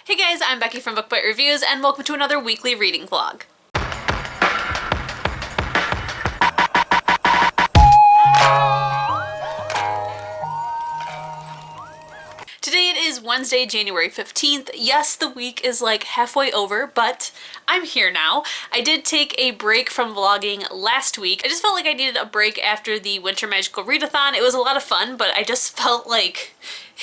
Hey guys, I'm Becky from Book Bite Reviews, and welcome to another weekly reading vlog. Today it is Wednesday, January 15th. Yes, the week is like halfway over, but I'm here now. I did take a break from vlogging last week. I just felt like I needed a break after the Winter Magical Readathon. It was a lot of fun, but I just felt like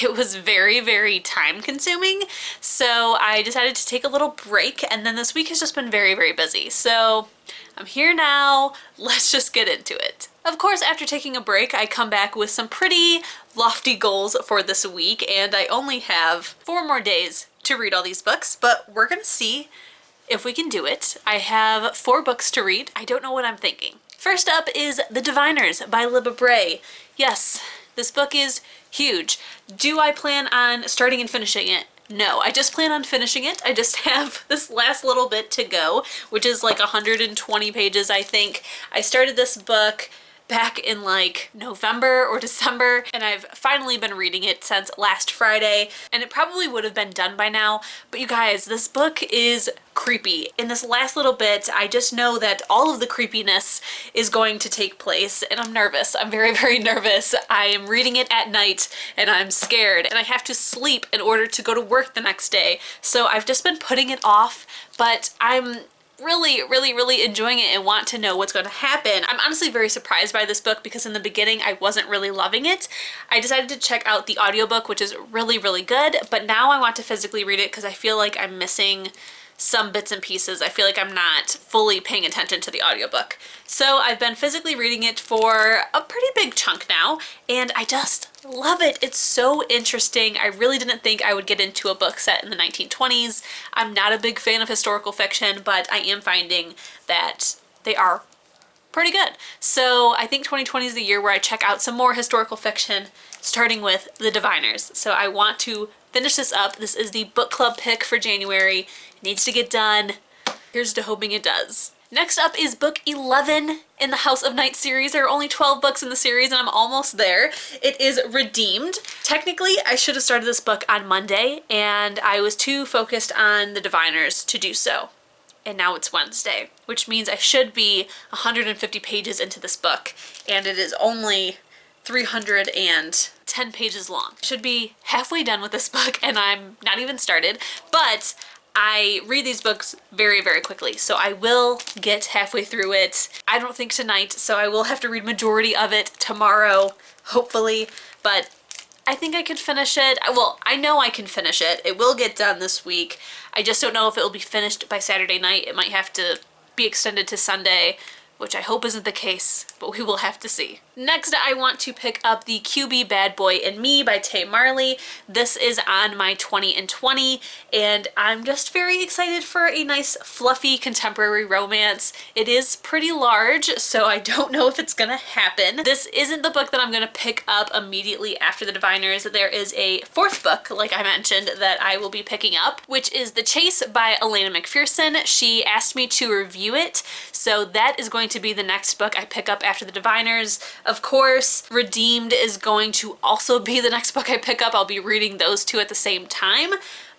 it was very, very time consuming. So I decided to take a little break, and then this week has just been very, very busy. So I'm here now. Let's just get into it. Of course, after taking a break, I come back with some pretty lofty goals for this week, and I only have 4 more days to read all these books, but we're gonna see if we can do it. I have 4 books to read. I don't know what I'm thinking. First up is The Diviners by Libba Bray. Yes, this book is huge. Do I plan on starting and finishing it? No, I just plan on finishing it. I just have this last little bit to go, which is like 120 pages, I think. I started this book back in like November or December, and I've finally been reading it since last Friday, and it probably would have been done by now, but you guys, this book is creepy. In this last little bit, I just know that all of the creepiness is going to take place, and I'm nervous. I'm very, very nervous. I am reading it at night, and I'm scared, and I have to sleep in order to go to work the next day, so I've just been putting it off, but I'm really enjoying it and want to know what's going to happen. I'm honestly very surprised by this book because in the beginning I wasn't really loving it. I decided to check out the audiobook, which is really good, but now I want to physically read it because I feel like I'm missing some bits and pieces. I feel like I'm not fully paying attention to the audiobook. So I've been physically reading it for a pretty big chunk now, and I just love it. It's so interesting. I really didn't think I would get into a book set in the 1920s. I'm not a big fan of historical fiction, but I am finding that they are pretty good. So I think 2020 is the year where I check out some more historical fiction, starting with The Diviners. So I want to finish this up. This is the book club pick for January. It needs to get done. Here's to hoping it does. Next up is book 11 in the House of Night series. There are only 12 books in the series and I'm almost there. It is Redeemed. Technically, I should have started this book on Monday and I was too focused on The Diviners to do so. And now it's Wednesday, which means I should be 150 pages into this book, and it is only 310 pages long. I should be halfway done with this book and I'm not even started, but I read these books very quickly, so I will get halfway through it. I don't think tonight, so I will have to read majority of it tomorrow, hopefully, but I think I can finish it. Well, I know I can finish it. It will get done this week. I just don't know if it will be finished by Saturday night. It might have to be extended to Sunday, which I hope isn't the case, but we will have to see. Next, I want to pick up the QB Bad Boy and Me by Tay Marley. This is on my 20 and 20, and I'm just very excited for a nice fluffy contemporary romance. It is pretty large, so I don't know if it's gonna happen. This isn't the book that I'm gonna pick up immediately after The Diviners. There is a 4th book, like I mentioned, that I will be picking up, which is The Chase by Elena McPherson. She asked me to review it, so that is going to be the next book I pick up after The Diviners. Of course, Redeemed is going to also be the next book I pick up. I'll be reading those 2 at the same time,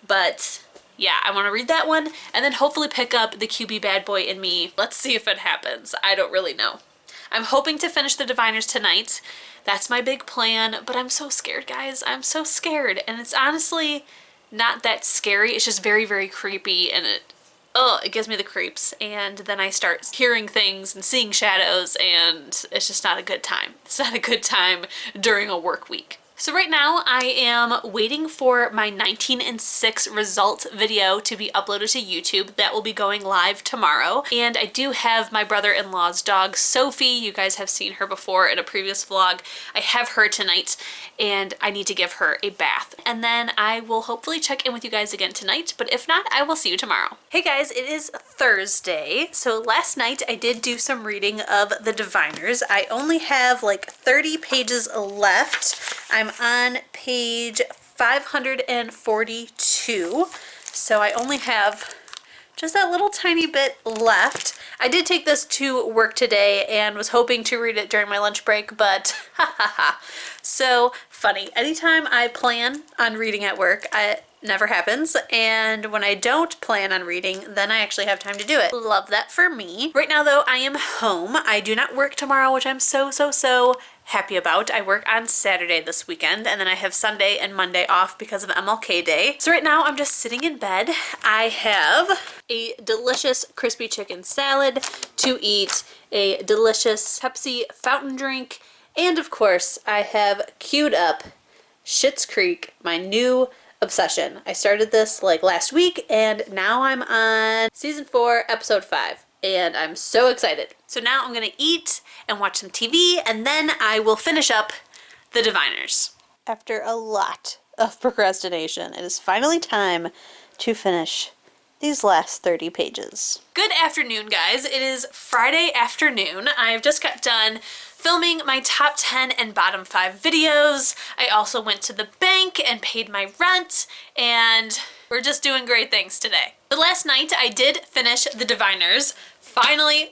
but yeah, I want to read that one and then hopefully pick up the QB Bad Boy and Me. Let's see if it happens. I don't really know. I'm hoping to finish The Diviners tonight. That's my big plan, but I'm so scared, guys. I'm so scared, and it's honestly not that scary. It's just very creepy, and it gives me the creeps, and then I start hearing things and seeing shadows, and it's just not a good time. It's not a good time during a work week. So right now I am waiting for my 19 and 6 results video to be uploaded to YouTube. That will be going live tomorrow. And I do have my brother-in-law's dog, Sophie. You guys have seen her before in a previous vlog. I have her tonight and I need to give her a bath. And then I will hopefully check in with you guys again tonight, but if not, I will see you tomorrow. Hey guys, it is Thursday. So last night I did do some reading of The Diviners. I only have like 30 pages left. I'm on page 542, so I only have just that little tiny bit left. I did take this to work today and was hoping to read it during my lunch break, but so funny. Anytime I plan on reading at work, never happens. And when I don't plan on reading, then I actually have time to do it. Love that for me. Right now though, I am home. I do not work tomorrow, which I'm so happy about. I work on Saturday this weekend, and then I have Sunday and Monday off because of MLK Day. So right now I'm just sitting in bed. I have a delicious crispy chicken salad to eat, a delicious Pepsi fountain drink, and of course I have queued up Schitt's Creek, my new obsession. I started this like last week, and now I'm on season 4, episode 5. And I'm so excited. So now I'm gonna eat and watch some TV, and then I will finish up The Diviners. After a lot of procrastination, it is finally time to finish these last 30 pages. Good afternoon, guys. It is Friday afternoon. I've just got done filming my top 10 and bottom 5 videos. I also went to the bank and paid my rent, and we're just doing great things today. But last night I did finish The Diviners. Finally,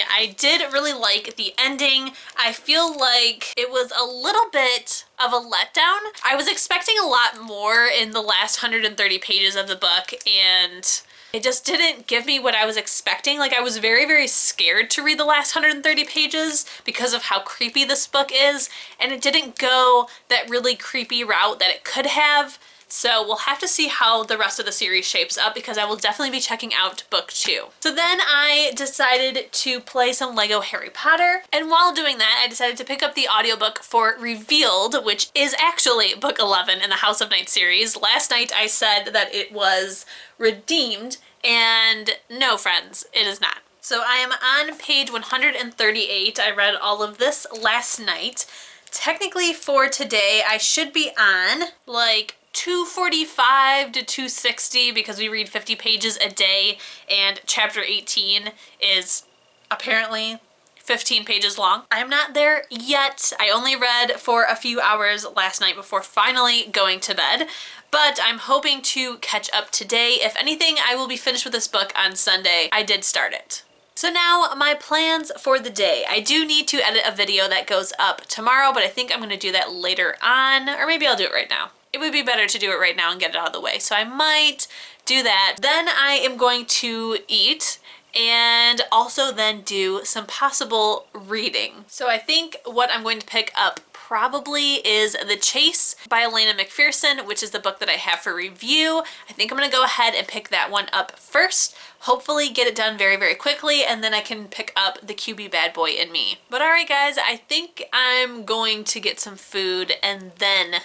I did really like the ending. I feel like it was a little bit of a letdown. I was expecting a lot more in the last 130 pages of the book, and it just didn't give me what I was expecting. Like, I was very scared to read the last 130 pages because of how creepy this book is, and it didn't go that really creepy route that it could have. So we'll have to see how the rest of the series shapes up, because I will definitely be checking out book 2. So then I decided to play some Lego Harry Potter, and while doing that I decided to pick up the audiobook for Revealed, which is actually book 11 in the House of Night series. Last night I said that it was redeemed, and no friends, it is not. So I am on page 138. I read all of this last night. Technically for today I should be on like 245 to 260 because we read 50 pages a day, and chapter 18 is apparently 15 pages long. I'm not there yet. I only read for a few hours last night before finally going to bed, but I'm hoping to catch up today. If anything, I will be finished with this book on Sunday. I did start it. So now my plans for the day. I do need to edit a video that goes up tomorrow, but I think I'm gonna do that later on, or maybe I'll do it right now. It would be better to do it right now and get it out of the way, so I might do that. Then I am going to eat and also then do some possible reading. So I think what I'm going to pick up probably is The Chase by Elena McPherson, which is the book that I have for review. I think I'm gonna go ahead and pick that one up first. Hopefully get it done very quickly, and then I can pick up The QB Bad Boy in Me. But alright guys, I think I'm going to get some food and then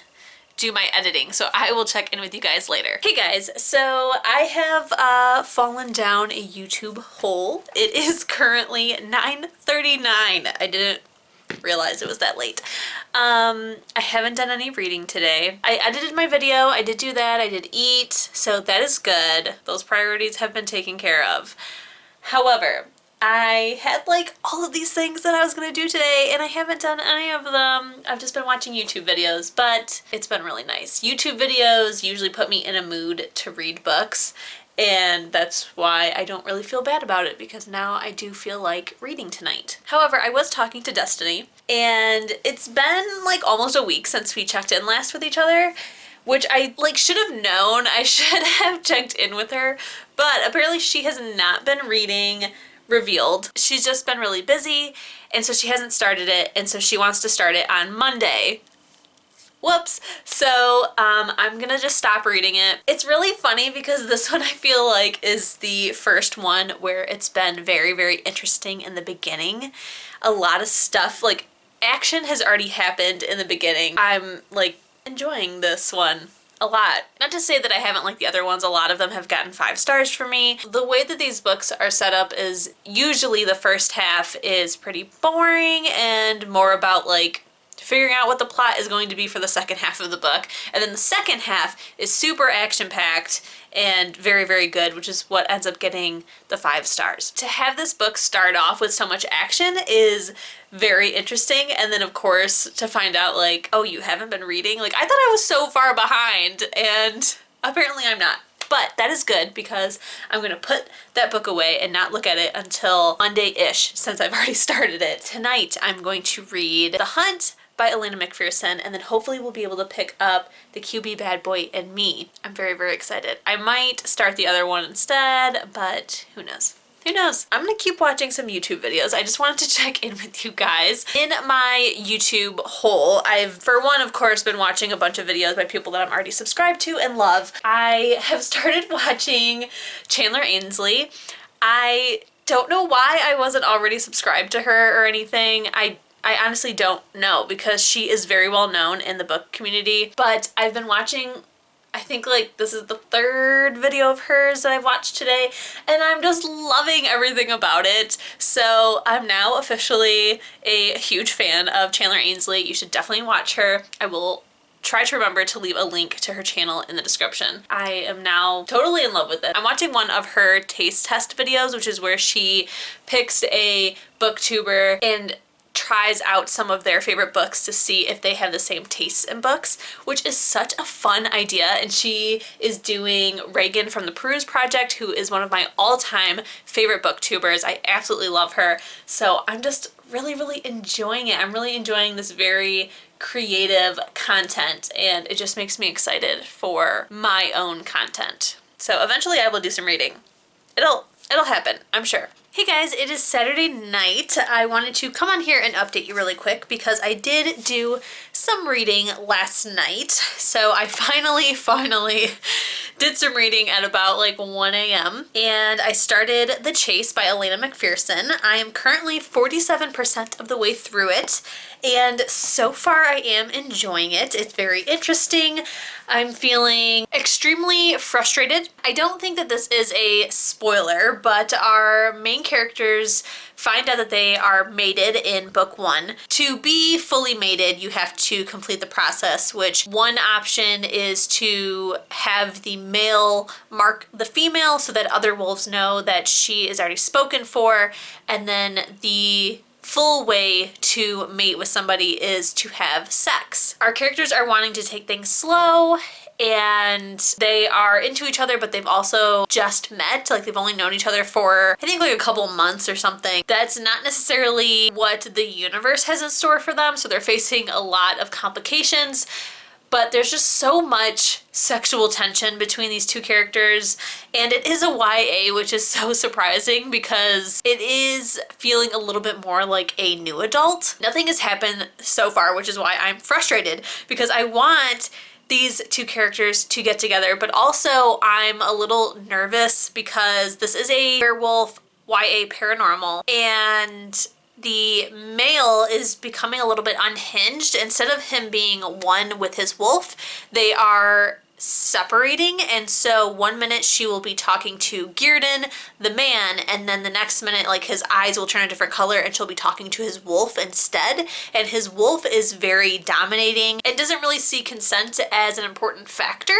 do my editing, so I will check in with you guys later. Hey guys, so I have fallen down a YouTube hole. It is currently 9:39. I didn't realize it was that late. I haven't done any reading today. I edited my video, I did do that, I did eat, so that is good. Those priorities have been taken care of. However, I had like all of these things that I was gonna do today, and I haven't done any of them. I've just been watching YouTube videos, but it's been really nice. YouTube videos usually put me in a mood to read books, and that's why I don't really feel bad about it, because now I do feel like reading tonight. However, I was talking to Destiny, and it's been like almost a week since we checked in last with each other, which I like should have known. I should have checked in with her, but apparently she has not been reading Revealed. She's just been really busy, and so she hasn't started it, and so she wants to start it on Monday. Whoops. So I'm gonna just stop reading it. It's really funny because this one I feel like is the first one where it's been very interesting in the beginning. A lot of stuff, like action has already happened in the beginning. I'm like enjoying this one a lot. Not to say that I haven't liked the other ones. A lot of them have gotten 5 stars for me. The way that these books are set up is usually the first half is pretty boring and more about like figuring out what the plot is going to be for the second half of the book. And then the second half is super action-packed and very good, which is what ends up getting the 5 stars. To have this book start off with so much action is very interesting, and then of course to find out like, oh, you haven't been reading? Like, I thought I was so far behind, and apparently I'm not. But that is good because I'm gonna put that book away and not look at it until Monday-ish, since I've already started it. Tonight I'm going to read The Hunt by Elena McPherson, and then hopefully we'll be able to pick up The QB Bad Boy and Me. I'm very, very excited. I might start the other one instead, but who knows? Who knows? I'm gonna keep watching some YouTube videos. I just wanted to check in with you guys. In my YouTube hole, I've, for one, of course, been watching a bunch of videos by people that I'm already subscribed to and love. I have started watching Chandler Ainsley. I don't know why I wasn't already subscribed to her or anything. I honestly don't know, because she is very well known in the book community, but I've been watching, I think like this is the third video of hers that I've watched today, and I'm just loving everything about it. So I'm now officially a huge fan of Chandler Ainsley. You should definitely watch her. I will try to remember to leave a link to her channel in the description. I am now totally in love with it. I'm watching one of her taste test videos, which is where she picks a booktuber and tries out some of their favorite books to see if they have the same tastes in books, which is such a fun idea. And she is doing Reagan from the Peruse Project, who is one of my all-time favorite booktubers. I absolutely love her. So I'm just really, really enjoying it. I'm really enjoying this very creative content, and it just makes me excited for my own content. So eventually I will do some reading. It'll happen, I'm sure. Hey guys, it is Saturday night. I wanted to come on here and update you really quick because I did do some reading last night. So I finally did some reading at about like 1 a.m. and I started The Chase by Elena McPherson. I am currently 47% of the way through it, and so far I am enjoying it. It's very interesting. I'm feeling extremely frustrated. I don't think that this is a spoiler, but our main characters find out that they are mated in book 1. To be fully mated, you have to complete the process, which one option is to have the male mark the female so that other wolves know that she is already spoken for, and then the full way to mate with somebody is to have sex. Our characters are wanting to take things slow, and they are into each other, but they've also just met. Like, they've only known each other for, I think, like a couple months or something. That's not necessarily what the universe has in store for them, so they're facing a lot of complications. But there's just so much sexual tension between these two characters, and it is a YA, which is so surprising because it is feeling a little bit more like a new adult. Nothing has happened so far, which is why I'm frustrated, because I want these two characters to get together, but also I'm a little nervous because this is a werewolf YA paranormal, and the male is becoming a little bit unhinged. Instead of him being one with his wolf, they are separating, and so one minute she will be talking to Gearden, the man, and then the next minute, like, his eyes will turn a different color and she'll be talking to his wolf instead, and his wolf is very dominating and doesn't really see consent as an important factor.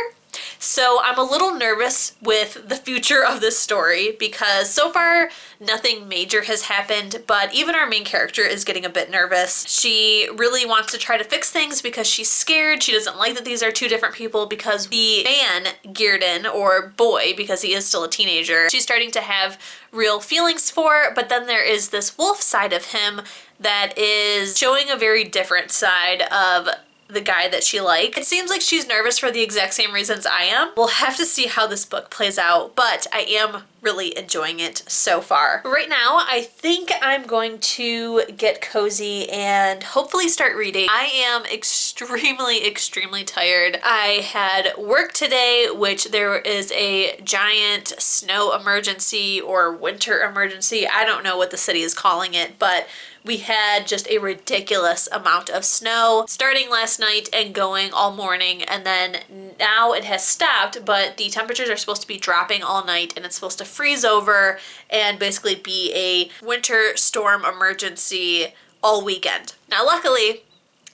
So I'm a little nervous with the future of this story because so far nothing major has happened, but even our main character is getting a bit nervous. She really wants to try to fix things because she's scared. She doesn't like that these are two different people because the man, Gearden, or boy, because he is still a teenager, she's starting to have real feelings for, but then there is this wolf side of him that is showing a very different side of the guy that she likes. It seems like she's nervous for the exact same reasons I am. We'll have to see how this book plays out, but I am really enjoying it so far. Right now, I think I'm going to get cozy and hopefully start reading. I am extremely tired. I had work today, which there is a giant snow emergency or winter emergency. I don't know what the city is calling it, but we had just a ridiculous amount of snow starting last night and going all morning, and then now it has stopped, but the temperatures are supposed to be dropping all night and it's supposed to freeze over and basically be a winter storm emergency all weekend. Now luckily,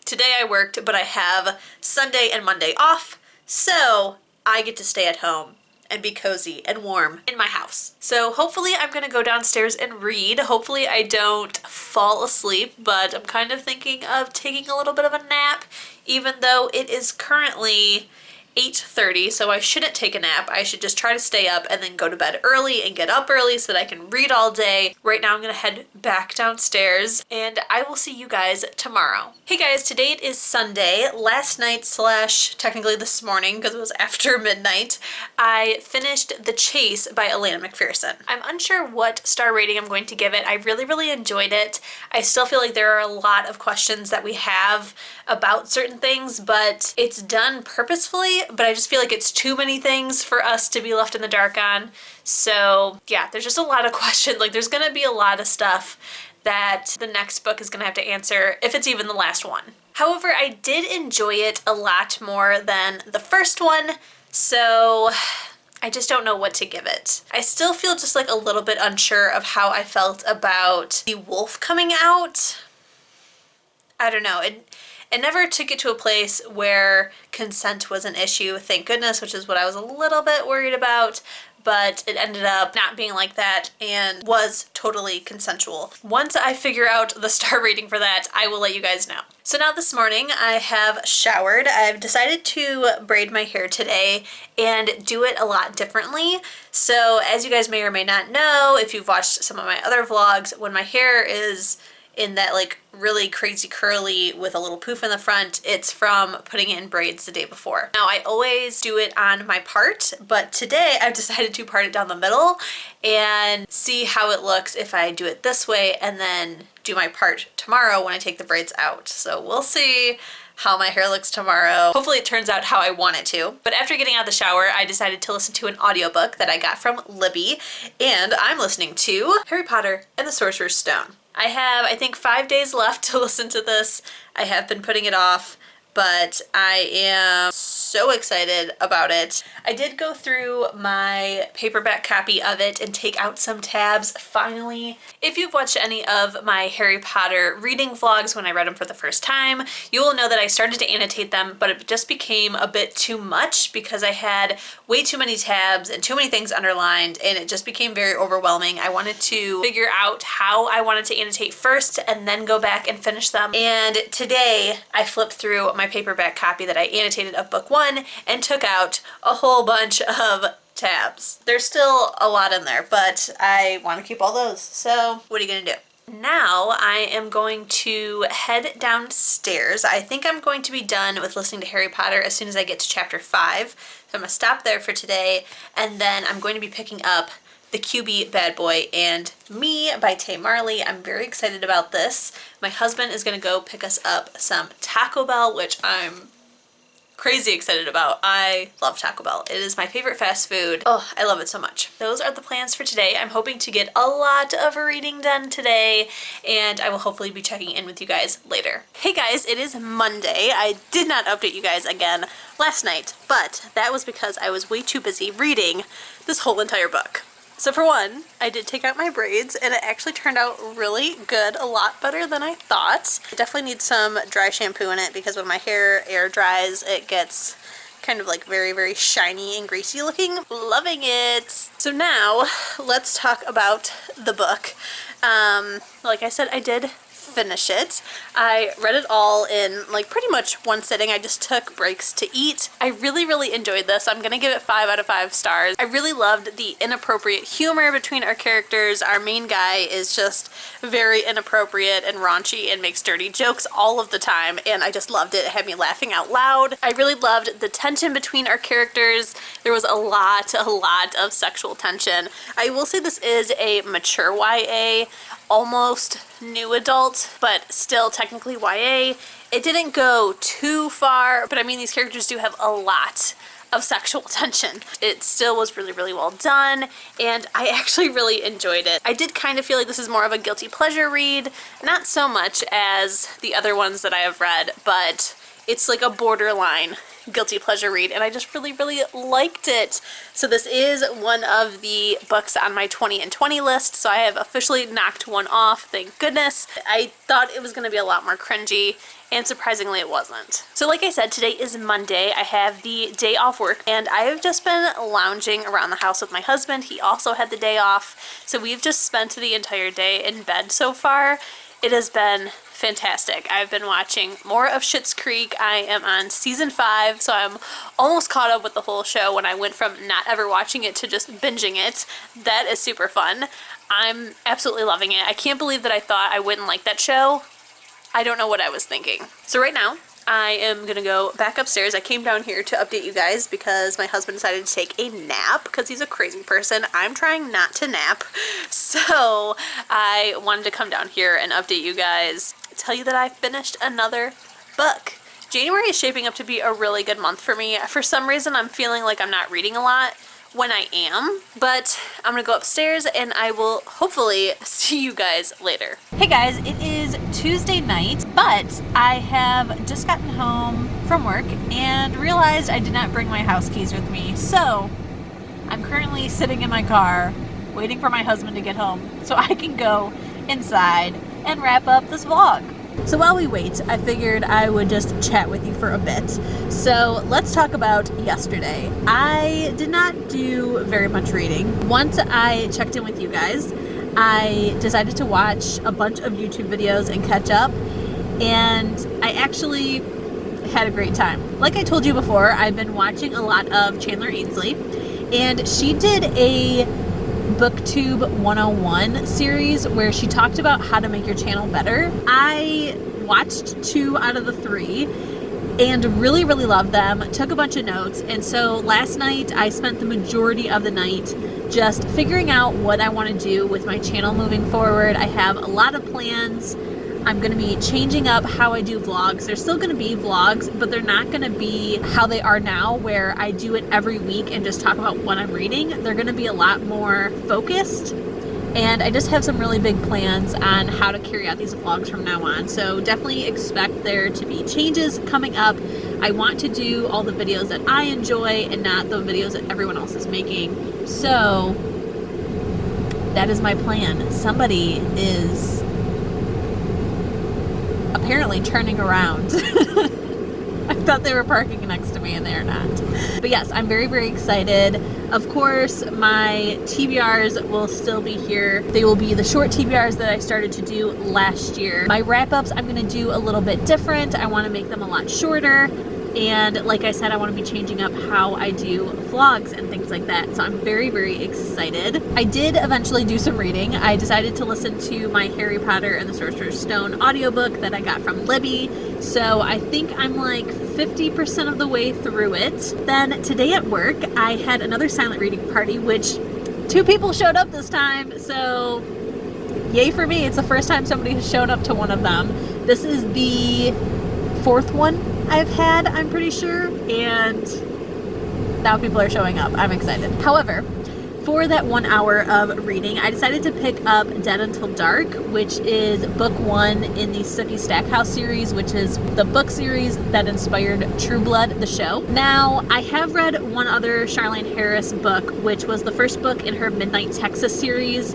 today I worked, but I have Sunday and Monday off, so I get to stay at home and be cozy and warm in my house. So hopefully I'm gonna go downstairs and read. Hopefully I don't fall asleep, but I'm kind of thinking of taking a little bit of a nap, even though it is currently 8:30, so I shouldn't take a nap. I should just try to stay up and then go to bed early and get up early so that I can read all day. Right now I'm gonna head back downstairs and I will see you guys tomorrow. Hey guys, today it is Sunday. Last night / technically this morning, because it was after midnight, I finished The Chase by Elena McPherson. I'm unsure what star rating I'm going to give it. I really enjoyed it. I still feel like there are a lot of questions that we have about certain things, but it's done purposefully, but I just feel like it's too many things for us to be left in the dark on. So yeah, there's just a lot of questions. Like there's gonna be a lot of stuff that the next book is gonna have to answer, if it's even the last one. However, I did enjoy it a lot more than the first one, so I just don't know what to give it. I still feel just like a little bit unsure of how I felt about the wolf coming out. I don't know. It never took it to a place where consent was an issue, thank goodness, which is what I was a little bit worried about, but it ended up not being like that and was totally consensual. Once I figure out the star rating for that, I will let you guys know. So now this morning I have showered. I've decided to braid my hair today and do it a lot differently. So as you guys may or may not know, if you've watched some of my other vlogs, when my hair is in that like really crazy curly with a little poof in the front, it's from putting it in braids the day before. Now I always do it on my part, but today I've decided to part it down the middle and see how it looks if I do it this way and then do my part tomorrow when I take the braids out. So we'll see how my hair looks tomorrow. Hopefully it turns out how I want it to. But after getting out of the shower, I decided to listen to an audiobook that I got from Libby, and I'm listening to Harry Potter and the Sorcerer's Stone. I have, I think, 5 days left to listen to this. I have been putting it off, but I am so excited about it. I did go through my paperback copy of it and take out some tabs finally. If you've watched any of my Harry Potter reading vlogs when I read them for the first time, you will know that I started to annotate them, but it just became a bit too much because I had way too many tabs and too many things underlined, and it just became very overwhelming. I wanted to figure out how I wanted to annotate first and then go back and finish them. And today I flipped through my paperback copy that I annotated of book 1 and took out a whole bunch of tabs. There's still a lot in there, but I want to keep all those. So what are you gonna do? Now I am going to head downstairs. I think I'm going to be done with listening to Harry Potter as soon as I get to chapter 5. So I'm gonna stop there for today, and then I'm going to be picking up The QB Bad Boy and Me by Tay Marley. I'm very excited about this. My husband is gonna go pick us up some Taco Bell, which I'm crazy excited about. I love Taco Bell. It is my favorite fast food. Oh, I love it so much. Those are the plans for today. I'm hoping to get a lot of reading done today, and I will hopefully be checking in with you guys later. Hey guys, it is Monday. I did not update you guys again last night, but that was because I was way too busy reading this whole entire book. So for one, I did take out my braids and it actually turned out really good, a lot better than I thought. I definitely need some dry shampoo in it because when my hair air dries, it gets kind of like very shiny and greasy looking. Loving it. So now let's talk about the book. Like I said, I did finish it. I read it all in like pretty much one sitting. I just took breaks to eat. I really enjoyed this. I'm gonna give it 5 out of 5 stars. I really loved the inappropriate humor between our characters. Our main guy is just very inappropriate and raunchy and makes dirty jokes all of the time, and I just loved it. It had me laughing out loud. I really loved the tension between our characters. There was a lot of sexual tension. I will say this is a mature YA, almost new adult, but still technically YA. It didn't go too far, but I mean, these characters do have a lot of sexual tension. It still was really well done, and I actually really enjoyed it. I did kind of feel like this is more of a guilty pleasure read, not so much as the other ones that I have read, but it's like a borderline guilty pleasure read, and I just really liked it. So this is one of the books on my 20 and 20 list, so I have officially knocked one off, thank goodness. I thought it was going to be a lot more cringy, and surprisingly it wasn't. So like I said, today is Monday. I have the day off work, and I have just been lounging around the house with my husband. He also had the day off, so we've just spent the entire day in bed so far. It has been fantastic. I've been watching more of Schitt's Creek. I am on season 5, so I'm almost caught up with the whole show when I went from not ever watching it to just binging it. That is super fun. I'm absolutely loving it. I can't believe that I thought I wouldn't like that show. I don't know what I was thinking. So right now, I am gonna go back upstairs. I came down here to update you guys because my husband decided to take a nap because he's a crazy person. I'm trying not to nap. So I wanted to come down here and update you guys, tell you that I finished another book. January is shaping up to be a really good month for me. For some reason, I'm feeling like I'm not reading a lot when I am, but I'm gonna go upstairs and I will hopefully see you guys later. Hey guys, it is Tuesday night, but I have just gotten home from work and realized I did not bring my house keys with me. So I'm currently sitting in my car waiting for my husband to get home so I can go inside and wrap up this vlog. So while we wait, I figured I would just chat with you for a bit. So let's talk about yesterday. I did not do very much reading. Once I checked in with you guys, I decided to watch a bunch of YouTube videos and catch up, and I actually had a great time. Like I told you before, I've been watching a lot of Chandler Ainsley, and she did a BookTube 101 series where she talked about how to make your channel better. I watched 2 out of the 3 and really loved them, took a bunch of notes, and so last night I spent the majority of the night just figuring out what I want to do with my channel moving forward. I have a lot of plans. I'm going to be changing up how I do vlogs. There's still going to be vlogs, but they're not going to be how they are now where I do it every week and just talk about what I'm reading. They're going to be a lot more focused, and I just have some really big plans on how to carry out these vlogs from now on. So definitely expect there to be changes coming up. I want to do all the videos that I enjoy and not the videos that everyone else is making. So that is my plan. Somebody is apparently turning around. I thought they were parking next to me and they're not. But yes, I'm very excited. Of course, my TBRs will still be here. They will be the short TBRs that I started to do last year. My wrap-ups, I'm going to do a little bit different. I want to make them a lot shorter. And like I said, I want to be changing up how I do vlogs and things like that. So I'm very excited. I did eventually do some reading. I decided to listen to my Harry Potter and the Sorcerer's Stone audiobook that I got from Libby. So I think I'm like 50% of the way through it. Then today at work, I had another silent reading party, which 2 people showed up this time. So yay for me. It's the first time somebody has shown up to one of them. This is the 4th one I've had, I'm pretty sure, and now people are showing up. I'm excited. However, for that 1 hour of reading, I decided to pick up Dead Until Dark, which is book 1 in the Sookie Stackhouse series, which is the book series that inspired True Blood, the show. Now, I have read one other Charlaine Harris book, which was the first book in her Midnight Texas series.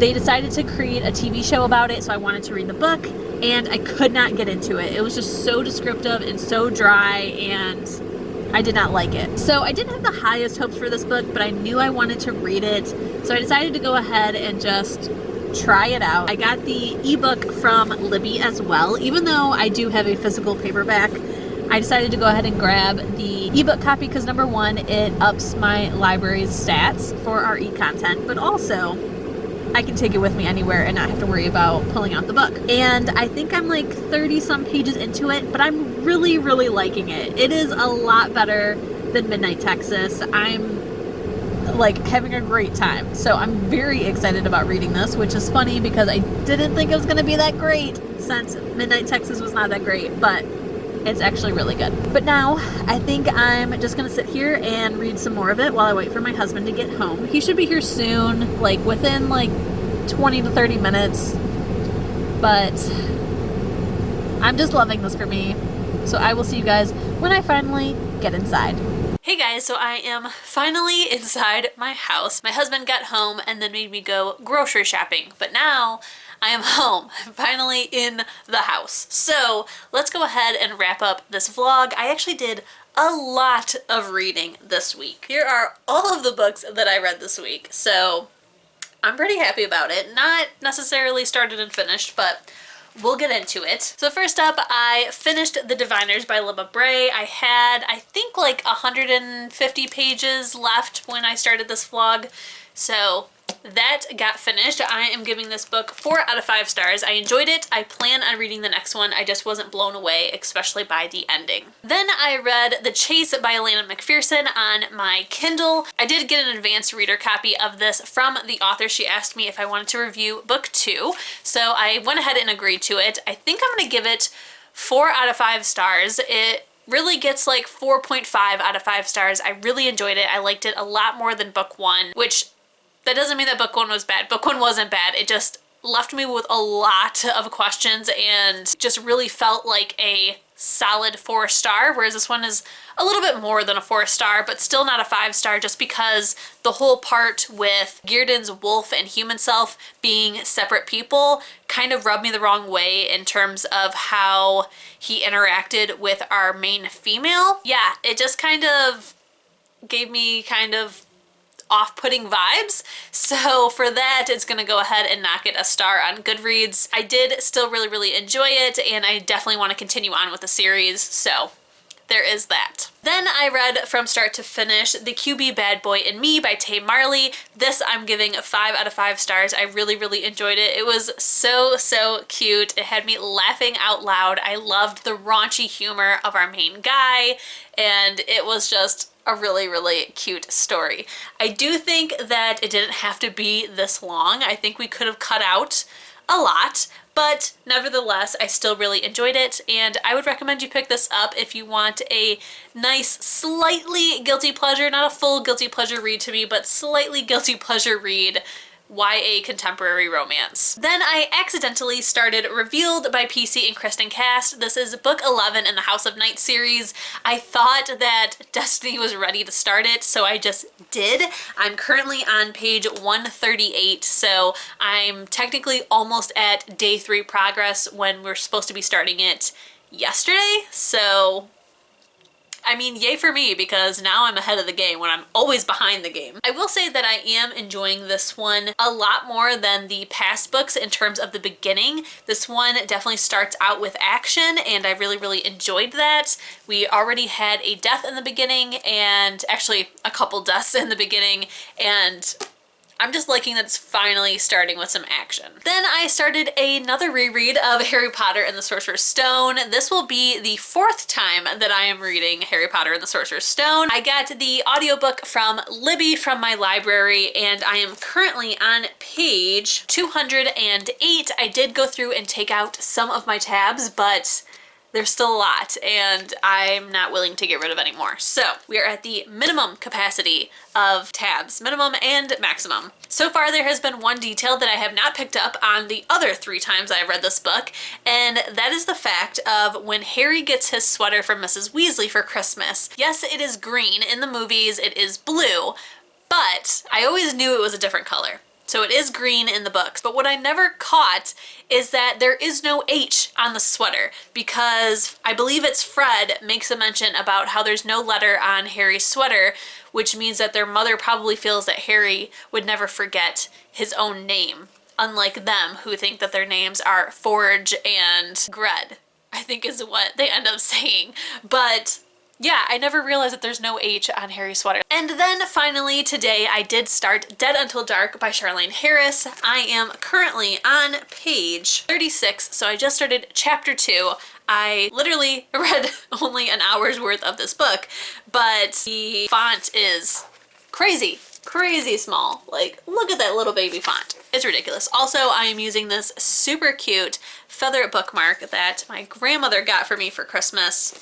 They decided to create a TV show about it, so I wanted to read the book, and I could not get into it. It was just so descriptive and so dry, and I did not like it. So I didn't have the highest hopes for this book, but I knew I wanted to read it, so I decided to go ahead and just try it out. I got the ebook from Libby as well. Even though I do have a physical paperback, I decided to go ahead and grab the ebook copy because number 1, it ups my library's stats for our e-content, but also I can take it with me anywhere and not have to worry about pulling out the book. And I think I'm like 30 some pages into it, but I'm really liking it. It is a lot better than Midnight Texas. I'm like having a great time. So I'm very excited about reading this, which is funny because I didn't think it was going to be that great since Midnight Texas was not that great, but it's actually really good. But now I think I'm just gonna sit here and read some more of it while I wait for my husband to get home. He should be here soon, like within like 20 to 30 minutes. But I'm just loving this for me. So I will see you guys when I finally get inside. Hey guys, so I am finally inside my house. My husband got home and then made me go grocery shopping, but now I am home. I'm finally in the house. So let's go ahead and wrap up this vlog. I actually did a lot of reading this week. Here are all of the books that I read this week. So I'm pretty happy about it. Not necessarily started and finished, but we'll get into it. So first up, I finished The Diviners by Libba Bray. I had, I think, like 150 pages left when I started this vlog. So that got finished. I am giving this book 4 out of 5 stars. I enjoyed it. I plan on reading the next one. I just wasn't blown away, especially by the ending. Then I read The Chase by Elena McPherson on my Kindle. I did get an advanced reader copy of this from the author. She asked me if I wanted to review book 2, so I went ahead and agreed to it. I think I'm going to give it 4 out of 5 stars. It really gets like 4.5 out of 5 stars. I really enjoyed it. I liked it a lot more than book 1, which that doesn't mean that book 1 was bad. Book 1 wasn't bad. It just left me with a lot of questions and just really felt like a solid 4-star, whereas this one is a little bit more than a 4-star, but still not a 5-star, just because the whole part with Geardon's wolf and human self being separate people kind of rubbed me the wrong way in terms of how he interacted with our main female. Yeah, it just kind of gave me kind of off-putting vibes. So for that, it's gonna go ahead and knock it a star on Goodreads. I did still really enjoy it, and I definitely want to continue on with the series, so there is that. Then I read from start to finish The QB Bad Boy and Me by Tay Marley. This I'm giving 5 out of 5 stars. I really enjoyed it. It was so cute. It had me laughing out loud. I loved the raunchy humor of our main guy, and it was just a really cute story. I do think that it didn't have to be this long. I think we could have cut out a lot, but nevertheless, I still really enjoyed it, and I would recommend you pick this up if you want a nice, slightly guilty pleasure, not a full guilty pleasure read to me, but slightly guilty pleasure read, YA contemporary romance. Then I accidentally started Revealed by PC and Kristen Cast. This is book 11 in the House of Night series. I thought that Destiny was ready to start it, so I just did. I'm currently on page 138, so I'm technically almost at day 3 progress when we're supposed to be starting it yesterday, so I mean, yay for me, because now I'm ahead of the game when I'm always behind the game. I will say that I am enjoying this one a lot more than the past books in terms of the beginning. This one definitely starts out with action, and I really enjoyed that. We already had a death in the beginning, and actually a couple deaths in the beginning, and I'm just liking that it's finally starting with some action. Then I started another reread of Harry Potter and the Sorcerer's Stone. This will be the 4th time that I am reading Harry Potter and the Sorcerer's Stone. I got the audiobook from Libby from my library, and I am currently on page 208. I did go through and take out some of my tabs, but there's still a lot, and I'm not willing to get rid of any more. So we are at the minimum capacity of tabs, minimum and maximum. So far there has been one detail that I have not picked up on the other 3 times I've read this book, and that is the fact of when Harry gets his sweater from Mrs. Weasley for Christmas. Yes, it is green. In the movies it is blue, but I always knew it was a different color. So it is green in the books, but what I never caught is that there is no H on the sweater, because I believe it's Fred makes a mention about how there's no letter on Harry's sweater, which means that their mother probably feels that Harry would never forget his own name, unlike them who think that their names are Forge and Gred, I think is what they end up saying. But yeah, I never realized that there's no H on Harry's sweater. And then finally today I did start Dead Until Dark by Charlaine Harris. I am currently on page 36, so I just started chapter 2. I literally read only an hour's worth of this book, but the font is crazy small. Like, look at that little baby font. It's ridiculous. Also, I am using this super cute feather bookmark that my grandmother got for me for Christmas.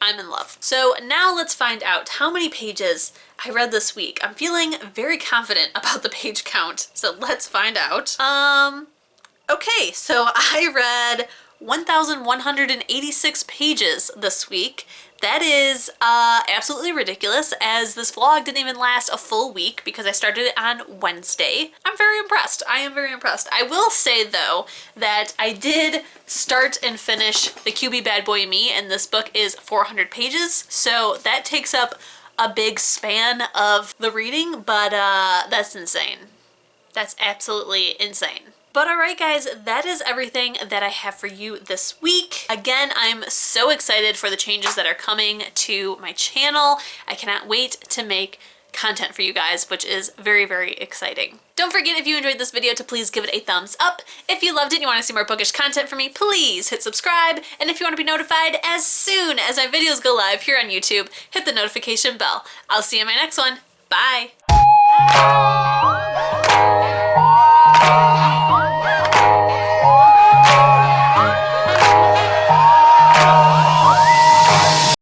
I'm in love. So now let's find out how many pages I read this week. I'm feeling very confident about the page count, so let's find out. Okay, so I read 1,186 pages this week. That is absolutely ridiculous, as this vlog didn't even last a full week because I started it on Wednesday. I'm very impressed. I am very impressed. I will say, though, that I did start and finish The QB Bad Boy and Me, and this book is 400 pages, so that takes up a big span of the reading, but that's insane. That's absolutely insane. But alright guys, that is everything that I have for you this week. Again, I'm so excited for the changes that are coming to my channel. I cannot wait to make content for you guys, which is very, very exciting. Don't forget, if you enjoyed this video, to please give it a thumbs up. If you loved it and you want to see more bookish content from me, please hit subscribe. And if you want to be notified as soon as my videos go live here on YouTube, hit the notification bell. I'll see you in my next one. Bye!